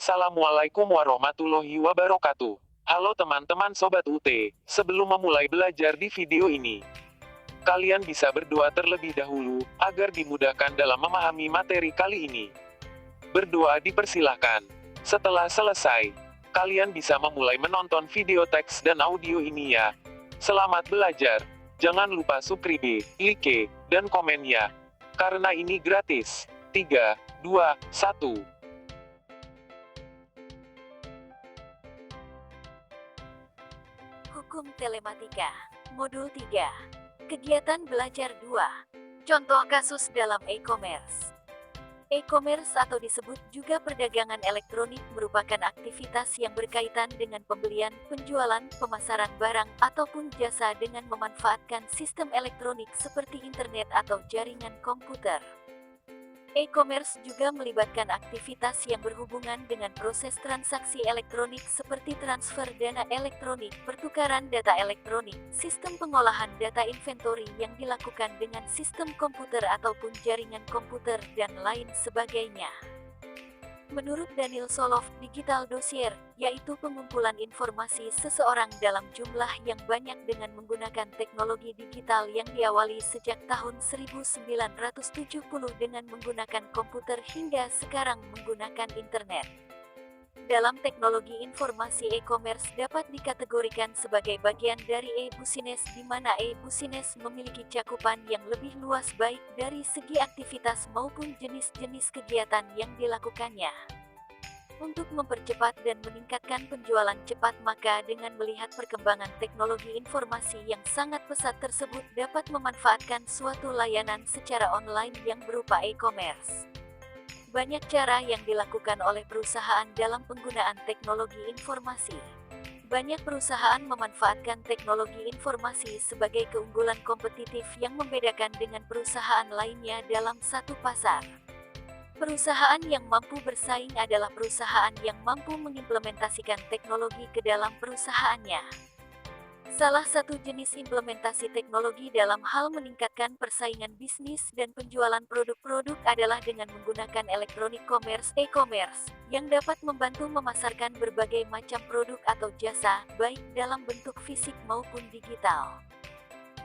Assalamualaikum warahmatullahi wabarakatuh. Halo teman-teman Sobat UT, sebelum memulai belajar di video ini, kalian bisa berdoa terlebih dahulu, agar dimudahkan dalam memahami materi kali ini. Berdoa dipersilahkan. Setelah selesai, kalian bisa memulai menonton video teks dan audio ini ya. Selamat belajar. Jangan lupa subscribe, like, dan komen ya. Karena ini gratis. 3, 2, 1. Hukum Telematika, Modul 3, Kegiatan Belajar 2, Contoh Kasus dalam E-Commerce. E-commerce atau disebut juga perdagangan elektronik merupakan aktivitas yang berkaitan dengan pembelian, penjualan, pemasaran barang, ataupun jasa dengan memanfaatkan sistem elektronik seperti internet atau jaringan komputer. E-commerce juga melibatkan aktivitas yang berhubungan dengan proses transaksi elektronik seperti transfer dana elektronik, pertukaran data elektronik, sistem pengolahan data inventory yang dilakukan dengan sistem komputer ataupun jaringan komputer, dan lain sebagainya. Menurut Daniel Soloff, digital dossier, yaitu pengumpulan informasi seseorang dalam jumlah yang banyak dengan menggunakan teknologi digital yang diawali sejak tahun 1970 dengan menggunakan komputer hingga sekarang menggunakan internet. Dalam teknologi informasi e-commerce dapat dikategorikan sebagai bagian dari e-business di mana e-business memiliki cakupan yang lebih luas baik dari segi aktivitas maupun jenis-jenis kegiatan yang dilakukannya. Untuk mempercepat dan meningkatkan penjualan cepat, maka dengan melihat perkembangan teknologi informasi yang sangat pesat tersebut dapat memanfaatkan suatu layanan secara online yang berupa e-commerce. Banyak cara yang dilakukan oleh perusahaan dalam penggunaan teknologi informasi. Banyak perusahaan memanfaatkan teknologi informasi sebagai keunggulan kompetitif yang membedakan dengan perusahaan lainnya dalam satu pasar. Perusahaan yang mampu bersaing adalah perusahaan yang mampu mengimplementasikan teknologi ke dalam perusahaannya. Salah satu jenis implementasi teknologi dalam hal meningkatkan persaingan bisnis dan penjualan produk-produk adalah dengan menggunakan electronic commerce e-commerce, yang dapat membantu memasarkan berbagai macam produk atau jasa, baik dalam bentuk fisik maupun digital.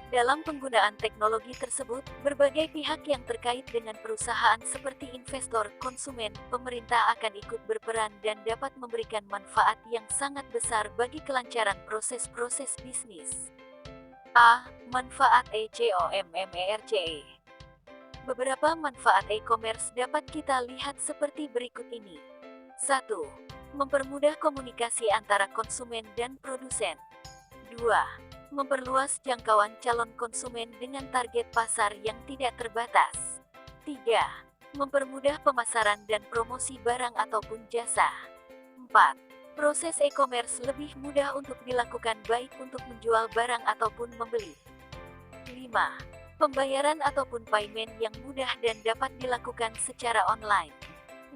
Dalam penggunaan teknologi tersebut, berbagai pihak yang terkait dengan perusahaan seperti investor, konsumen, pemerintah akan ikut berperan dan dapat memberikan manfaat yang sangat besar bagi kelancaran proses-proses bisnis. A. Manfaat e-commerce. Beberapa manfaat e-commerce dapat kita lihat seperti berikut ini. 1. Mempermudah komunikasi antara konsumen dan produsen. 2. Memperluas jangkauan calon konsumen dengan target pasar yang tidak terbatas. 3. Mempermudah pemasaran dan promosi barang ataupun jasa. 4. Proses e-commerce lebih mudah untuk dilakukan baik untuk menjual barang ataupun membeli. 5. Pembayaran ataupun payment yang mudah dan dapat dilakukan secara online.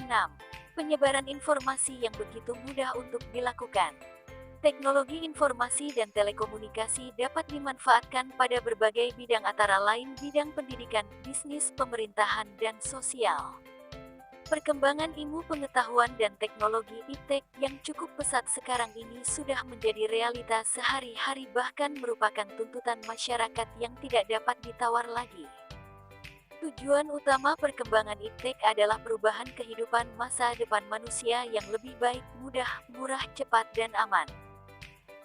6. Penyebaran informasi yang begitu mudah untuk dilakukan. Teknologi informasi dan telekomunikasi dapat dimanfaatkan pada berbagai bidang antara lain bidang pendidikan, bisnis, pemerintahan, dan sosial. Perkembangan ilmu pengetahuan dan teknologi iptek yang cukup pesat sekarang ini sudah menjadi realitas sehari-hari, bahkan merupakan tuntutan masyarakat yang tidak dapat ditawar lagi. Tujuan utama perkembangan iptek adalah perubahan kehidupan masa depan manusia yang lebih baik, mudah, murah, cepat, dan aman.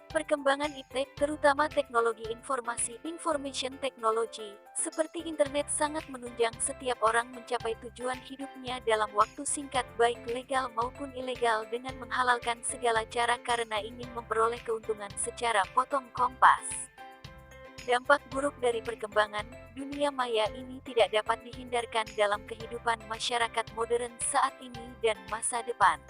Perkembangan iptek, terutama teknologi informasi (information technology), seperti internet sangat menunjang setiap orang mencapai tujuan hidupnya dalam waktu singkat, baik legal maupun ilegal, dengan menghalalkan segala cara karena ingin memperoleh keuntungan secara potong kompas. Dampak buruk dari perkembangan dunia maya ini tidak dapat dihindarkan dalam kehidupan masyarakat modern saat ini dan masa depan.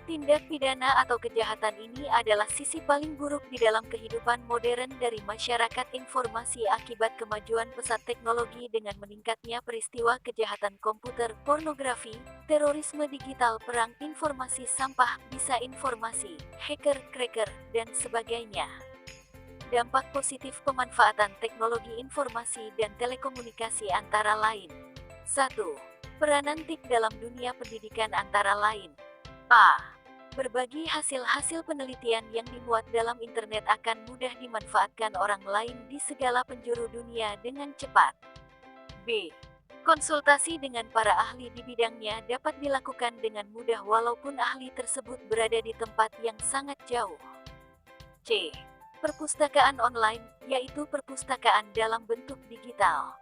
Tindak pidana atau kejahatan ini adalah sisi paling buruk di dalam kehidupan modern dari masyarakat informasi akibat kemajuan pesat teknologi dengan meningkatnya peristiwa kejahatan komputer, pornografi, terorisme digital, perang informasi, sampah, bisa informasi, hacker, cracker, dan sebagainya. Dampak positif pemanfaatan teknologi informasi dan telekomunikasi antara lain. 1. Peranan TIK dalam dunia pendidikan antara lain. A. Berbagi hasil-hasil penelitian yang dimuat dalam internet akan mudah dimanfaatkan orang lain di segala penjuru dunia dengan cepat. B. Konsultasi dengan para ahli di bidangnya dapat dilakukan dengan mudah walaupun ahli tersebut berada di tempat yang sangat jauh. C. Perpustakaan online, yaitu perpustakaan dalam bentuk digital.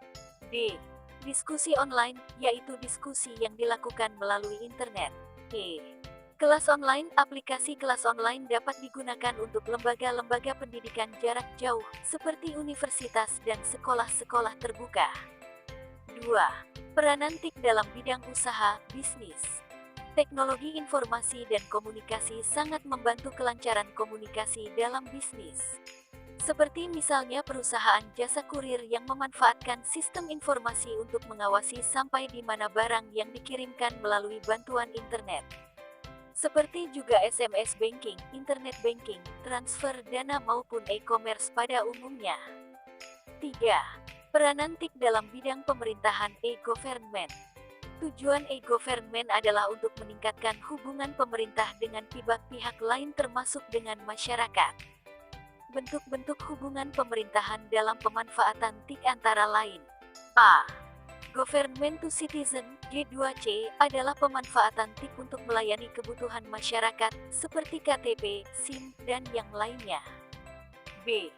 D. Diskusi online, yaitu diskusi yang dilakukan melalui internet. E. Kelas online, aplikasi kelas online dapat digunakan untuk lembaga-lembaga pendidikan jarak jauh, seperti universitas dan sekolah-sekolah terbuka. 2. Peranan TIK dalam bidang usaha, bisnis. Teknologi informasi dan komunikasi sangat membantu kelancaran komunikasi dalam bisnis. Seperti misalnya perusahaan jasa kurir yang memanfaatkan sistem informasi untuk mengawasi sampai di mana barang yang dikirimkan melalui bantuan internet. Seperti juga SMS banking, internet banking, transfer dana maupun e-commerce pada umumnya. 3. Peranan TIK dalam bidang pemerintahan e-government. Tujuan e-government adalah untuk meningkatkan hubungan pemerintah dengan pihak lain termasuk dengan masyarakat. Bentuk-bentuk hubungan pemerintahan dalam pemanfaatan TIK antara lain. A. Government to Citizen, G2C, adalah pemanfaatan TIK untuk melayani kebutuhan masyarakat, seperti KTP, SIM, dan yang lainnya. B.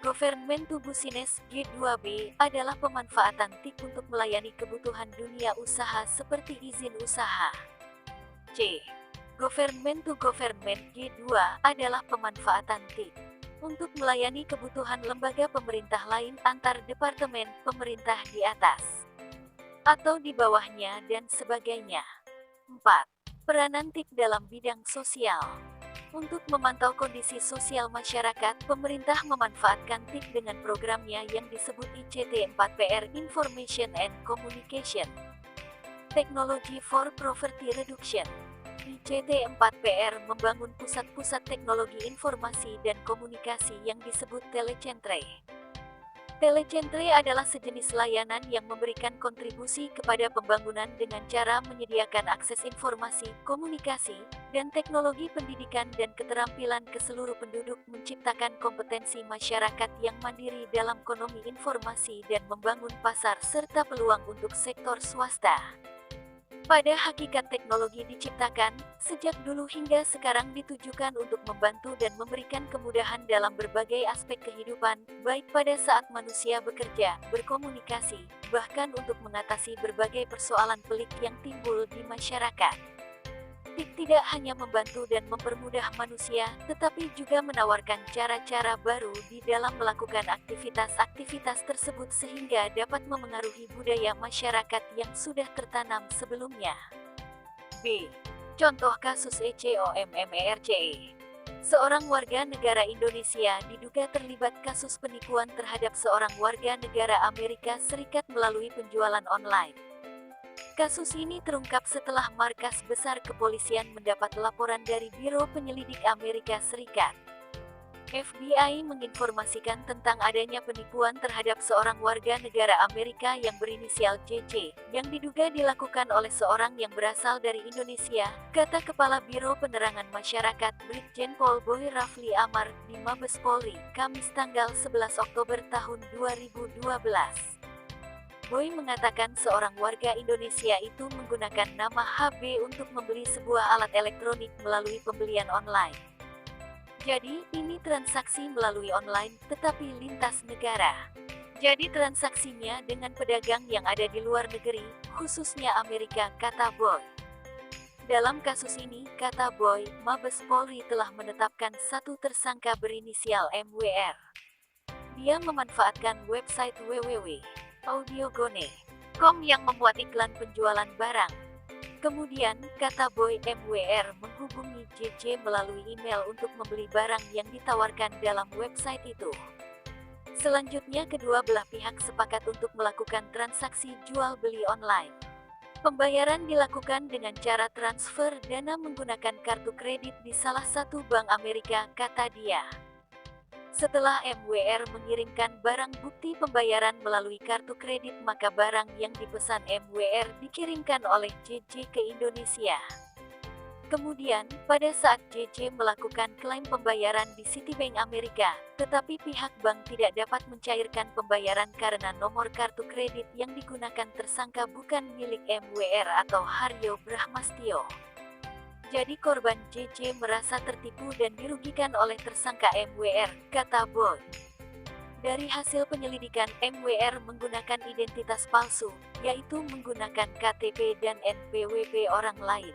Government to Business, G2B, adalah pemanfaatan TIK untuk melayani kebutuhan dunia usaha seperti izin usaha. C. Government to Government, G2, adalah pemanfaatan TIK untuk melayani kebutuhan lembaga pemerintah lain antar departemen pemerintah di atas atau di bawahnya dan sebagainya. 4. Peranan TIK dalam bidang sosial. Untuk memantau kondisi sosial masyarakat, pemerintah memanfaatkan TIK dengan programnya yang disebut ICT4PR, Information and Communication Technology for Poverty Reduction. ICT4PR membangun pusat-pusat teknologi informasi dan komunikasi yang disebut telecentre. Telecentre adalah sejenis layanan yang memberikan kontribusi kepada pembangunan dengan cara menyediakan akses informasi, komunikasi, dan teknologi pendidikan dan keterampilan ke seluruh penduduk, menciptakan kompetensi masyarakat yang mandiri dalam ekonomi informasi dan membangun pasar serta peluang untuk sektor swasta. Pada hakikat teknologi diciptakan, sejak dulu hingga sekarang ditujukan untuk membantu dan memberikan kemudahan dalam berbagai aspek kehidupan, baik pada saat manusia bekerja, berkomunikasi, bahkan untuk mengatasi berbagai persoalan pelik yang timbul di masyarakat. TIK tidak hanya membantu dan mempermudah manusia, tetapi juga menawarkan cara-cara baru di dalam melakukan aktivitas-aktivitas tersebut sehingga dapat memengaruhi budaya masyarakat yang sudah tertanam sebelumnya. B. Contoh kasus ECOMMERCE. Seorang warga negara Indonesia diduga terlibat kasus penipuan terhadap seorang warga negara Amerika Serikat melalui penjualan online. Kasus ini terungkap setelah markas besar kepolisian mendapat laporan dari Biro Penyelidik Amerika Serikat. FBI menginformasikan tentang adanya penipuan terhadap seorang warga negara Amerika yang berinisial JC, yang diduga dilakukan oleh seorang yang berasal dari Indonesia, kata Kepala Biro Penerangan Masyarakat Brigjen Pol Boy Rafli Amar di Mabes Polri, Kamis tanggal 11 Oktober tahun 2012. Boy mengatakan seorang warga Indonesia itu menggunakan nama HB untuk membeli sebuah alat elektronik melalui pembelian online. Jadi, ini transaksi melalui online, tetapi lintas negara. Jadi transaksinya dengan pedagang yang ada di luar negeri, khususnya Amerika, kata Boy. Dalam kasus ini, kata Boy, Mabes Polri telah menetapkan satu tersangka berinisial MWR. Dia memanfaatkan website www.audiogone.com yang memuat iklan penjualan barang. Kemudian, kata Boy, MWR menghubungi JJ melalui email untuk membeli barang yang ditawarkan dalam website itu. Selanjutnya kedua belah pihak sepakat untuk melakukan transaksi jual-beli online. Pembayaran dilakukan dengan cara transfer dana menggunakan kartu kredit di salah satu bank Amerika, kata dia. Setelah MWR mengirimkan barang bukti pembayaran melalui kartu kredit, maka barang yang dipesan MWR dikirimkan oleh JJ ke Indonesia. Kemudian, pada saat JJ melakukan klaim pembayaran di Citibank Amerika, tetapi pihak bank tidak dapat mencairkan pembayaran karena nomor kartu kredit yang digunakan tersangka bukan milik MWR atau Haryo Brahmastio. Jadi korban JJ merasa tertipu dan dirugikan oleh tersangka MWR, kata Boy. Dari hasil penyelidikan, MWR menggunakan identitas palsu, yaitu menggunakan KTP dan NPWP orang lain.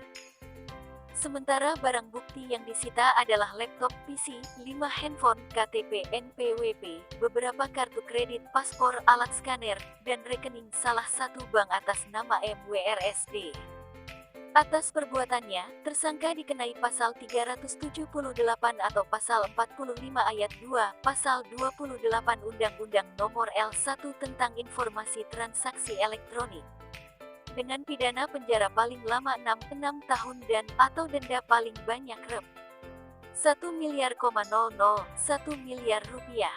Sementara barang bukti yang disita adalah laptop PC, 5 handphone, KTP, NPWP, beberapa kartu kredit, paspor, alat skaner, dan rekening salah satu bank atas nama MWRSD. Atas perbuatannya, tersangka dikenai pasal 378 atau pasal 45 ayat 2, pasal 28 Undang-Undang Nomor L1 tentang Informasi Transaksi Elektronik. Dengan pidana penjara paling lama 6 tahun dan atau denda paling banyak Rp. 1 miliar, 1 miliar rupiah.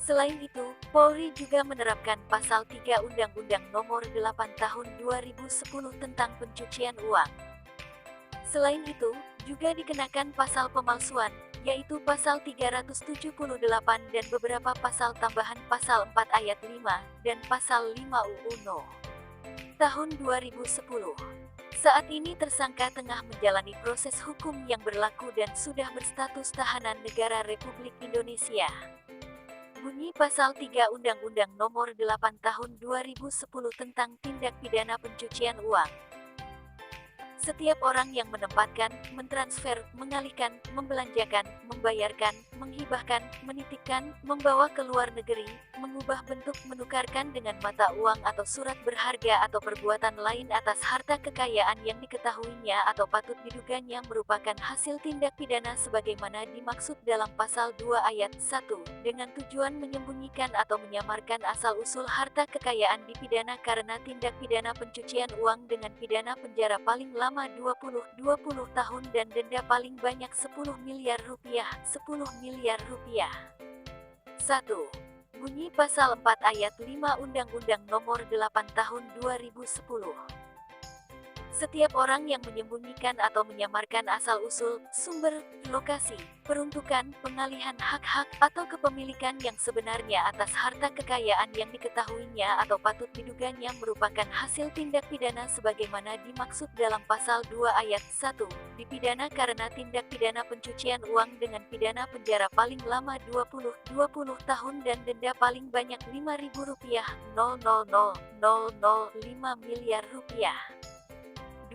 Selain itu, Polri juga menerapkan pasal 3 Undang-Undang Nomor 8 Tahun 2010 tentang pencucian uang. Selain itu, juga dikenakan pasal pemalsuan, yaitu pasal 378 dan beberapa pasal tambahan pasal 4 ayat 5 dan pasal 5 UU No. Tahun 2010. Saat ini tersangka tengah menjalani proses hukum yang berlaku dan sudah berstatus tahanan negara Republik Indonesia. Bunyi pasal 3 Undang-Undang Nomor 8 Tahun 2010 tentang tindak pidana pencucian uang. Setiap orang yang menempatkan, mentransfer, mengalihkan, membelanjakan, membayarkan, menghibahkan, menitipkan, membawa ke luar negeri, mengubah bentuk, menukarkan dengan mata uang atau surat berharga atau perbuatan lain atas harta kekayaan yang diketahuinya atau patut diduganya merupakan hasil tindak pidana sebagaimana dimaksud dalam pasal 2 ayat 1, dengan tujuan menyembunyikan atau menyamarkan asal-usul harta kekayaan dipidana karena tindak pidana pencucian uang dengan pidana penjara paling lama 20 tahun dan denda paling banyak 10 miliar rupiah. 10 miliar rupiah. 1. Bunyi pasal 4 ayat 5 Undang-Undang Nomor 8 Tahun 2010. Setiap orang yang menyembunyikan atau menyamarkan asal-usul, sumber, lokasi, peruntukan, pengalihan hak-hak, atau kepemilikan yang sebenarnya atas harta kekayaan yang diketahuinya atau patut diduganya merupakan hasil tindak pidana sebagaimana dimaksud dalam pasal 2 ayat 1, dipidana karena tindak pidana pencucian uang dengan pidana penjara paling lama 20 tahun dan denda paling banyak Rp5.000, 5 miliar rupiah.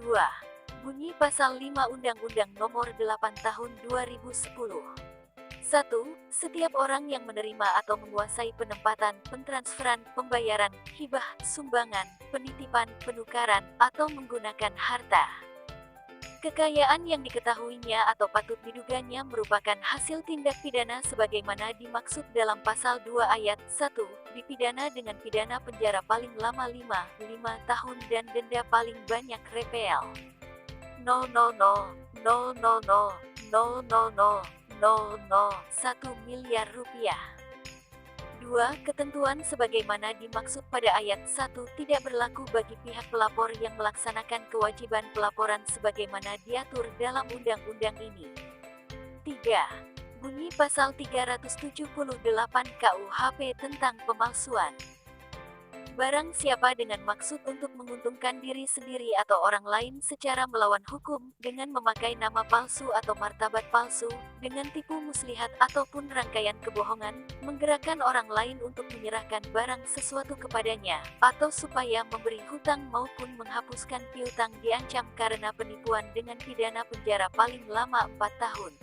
2. Bunyi pasal 5 Undang-Undang Nomor 8 Tahun 2010. 1. Setiap orang yang menerima atau menguasai penempatan, pentransferan, pembayaran, hibah, sumbangan, penitipan, penukaran, atau menggunakan harta kekayaan yang diketahuinya atau patut diduganya merupakan hasil tindak pidana sebagaimana dimaksud dalam pasal 2 ayat 1, dipidana dengan pidana penjara paling lama 5 tahun dan denda paling banyak Rp. 1 miliar rupiah. 2. Ketentuan sebagaimana dimaksud pada ayat 1 tidak berlaku bagi pihak pelapor yang melaksanakan kewajiban pelaporan sebagaimana diatur dalam undang-undang ini. 3. Bunyi pasal 378 KUHP tentang pemalsuan. Barang siapa dengan maksud untuk menguntungkan diri sendiri atau orang lain secara melawan hukum, dengan memakai nama palsu atau martabat palsu, dengan tipu muslihat ataupun rangkaian kebohongan, menggerakkan orang lain untuk menyerahkan barang sesuatu kepadanya, atau supaya memberi hutang maupun menghapuskan piutang diancam karena penipuan dengan pidana penjara paling lama 4 tahun.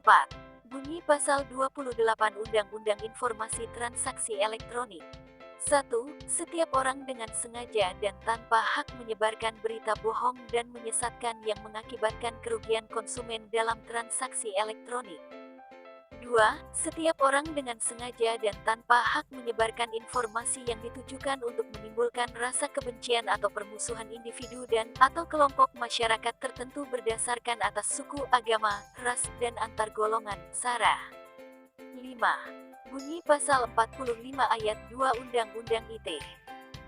4. Bunyi pasal 28 Undang-Undang Informasi Transaksi Elektronik. 1. Setiap orang dengan sengaja dan tanpa hak menyebarkan berita bohong dan menyesatkan yang mengakibatkan kerugian konsumen dalam transaksi elektronik. 2. Setiap orang dengan sengaja dan tanpa hak menyebarkan informasi yang ditujukan untuk menimbulkan rasa kebencian atau permusuhan individu dan atau kelompok masyarakat tertentu berdasarkan atas suku, agama, ras, dan antar golongan, SARA. 5. Bunyi pasal 45 ayat 2 Undang-Undang ITE.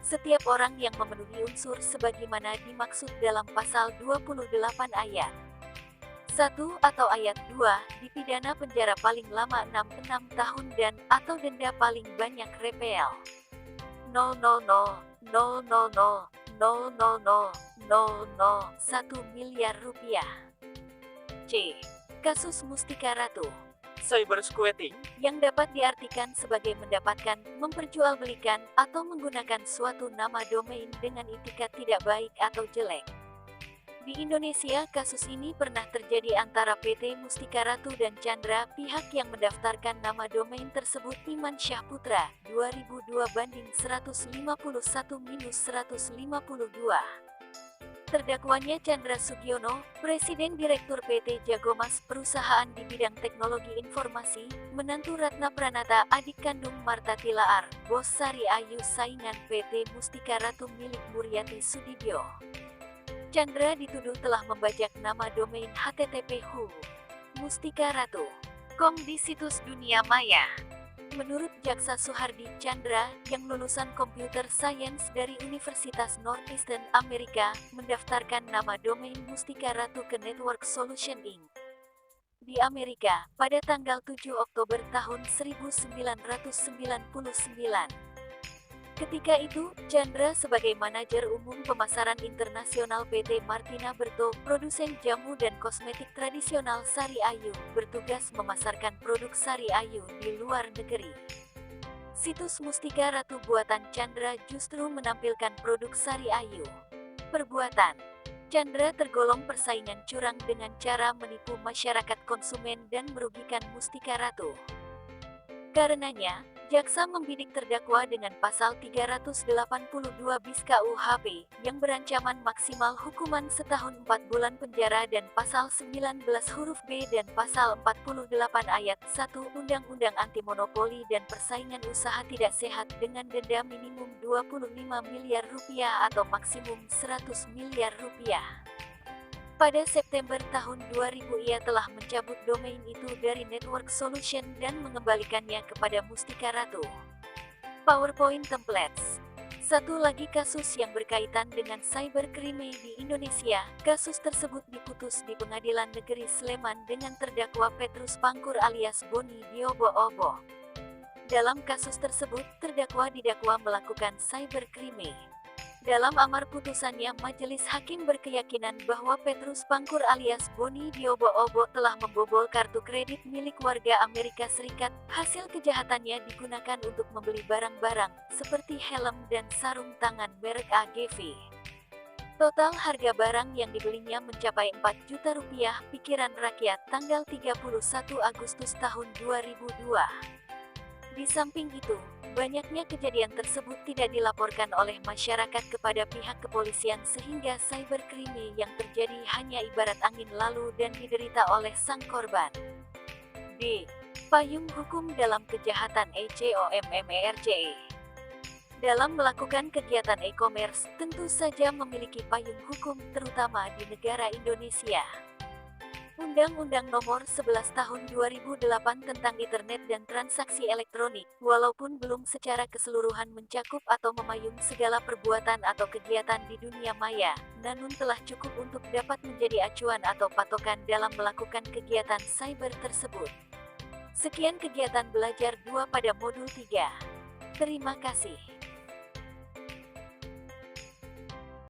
Setiap orang yang memenuhi unsur sebagaimana dimaksud dalam pasal 28 ayat 1 atau ayat 2 dipidana penjara paling lama 6 tahun dan atau denda paling banyak Rp 1 miliar rupiah. C. Kasus Mustika Ratu Cybersquatting, yang dapat diartikan sebagai mendapatkan, memperjualbelikan, atau menggunakan suatu nama domain dengan itikat tidak baik atau jelek. Di Indonesia, kasus ini pernah terjadi antara PT Mustika Ratu dan Chandra, pihak yang mendaftarkan nama domain tersebut Iman Syah Putra, 2002-151-152. Terdakwanya Chandra Sugiono, Presiden Direktur PT Jagomas, perusahaan di bidang teknologi informasi, menantu Ratna Pranata, adik kandung Marta Tilaar, bos Sari Ayu saingan PT Mustika Ratu milik Muryati Sudibyo. Chandra dituduh telah membajak nama domain http://mustika-ratu.com di situs dunia maya. Menurut Jaksa Suhardi, Chandra, yang lulusan Computer Science dari Universitas Northeastern Amerika, mendaftarkan nama domain Mustika Ratu ke Network Solution Inc. di Amerika, pada tanggal 7 Oktober tahun 1999. Ketika itu, Chandra sebagai manajer umum pemasaran internasional PT Martina Berto, produsen jamu dan kosmetik tradisional Sari Ayu, bertugas memasarkan produk Sari Ayu di luar negeri. Situs Mustika Ratu buatan Chandra justru menampilkan produk Sari Ayu. Perbuatan Chandra tergolong persaingan curang dengan cara menipu masyarakat konsumen dan merugikan Mustika Ratu. Karenanya, jaksa membidik terdakwa dengan pasal 382 bis KUHP, yang berancaman maksimal hukuman setahun 4 bulan penjara dan pasal 19 huruf B dan pasal 48 ayat 1 Undang-Undang Anti Monopoli dan Persaingan Usaha Tidak Sehat dengan denda minimum 25 miliar rupiah atau maksimum 100 miliar rupiah. Pada September tahun 2000 ia telah mencabut domain itu dari Network Solution dan mengembalikannya kepada Mustika Ratu. PowerPoint Templates. Satu lagi kasus yang berkaitan dengan cybercrime di Indonesia. Kasus tersebut diputus di Pengadilan Negeri Sleman dengan terdakwa Petrus Pangkur alias Boni Diobo-Obo. Dalam kasus tersebut, terdakwa didakwa melakukan cybercrime. Dalam amar putusannya, majelis hakim berkeyakinan bahwa Petrus Pangkur alias Boni Diobo-Obo telah membobol kartu kredit milik warga Amerika Serikat. Hasil kejahatannya digunakan untuk membeli barang-barang, seperti helm dan sarung tangan merek AGV. Total harga barang yang dibelinya mencapai 4 juta rupiah, pikiran rakyat, tanggal 31 Agustus tahun 2002. Di samping itu, banyaknya kejadian tersebut tidak dilaporkan oleh masyarakat kepada pihak kepolisian sehingga cybercrime yang terjadi hanya ibarat angin lalu dan diderita oleh sang korban. B. Payung hukum dalam kejahatan e-commerce. Dalam melakukan kegiatan e-commerce, tentu saja memiliki payung hukum, terutama di negara Indonesia. Undang-Undang Nomor 11 Tahun 2008 tentang Internet dan Transaksi Elektronik, walaupun belum secara keseluruhan mencakup atau memayung segala perbuatan atau kegiatan di dunia maya, namun telah cukup untuk dapat menjadi acuan atau patokan dalam melakukan kegiatan cyber tersebut. Sekian kegiatan belajar 2 pada modul 3. Terima kasih.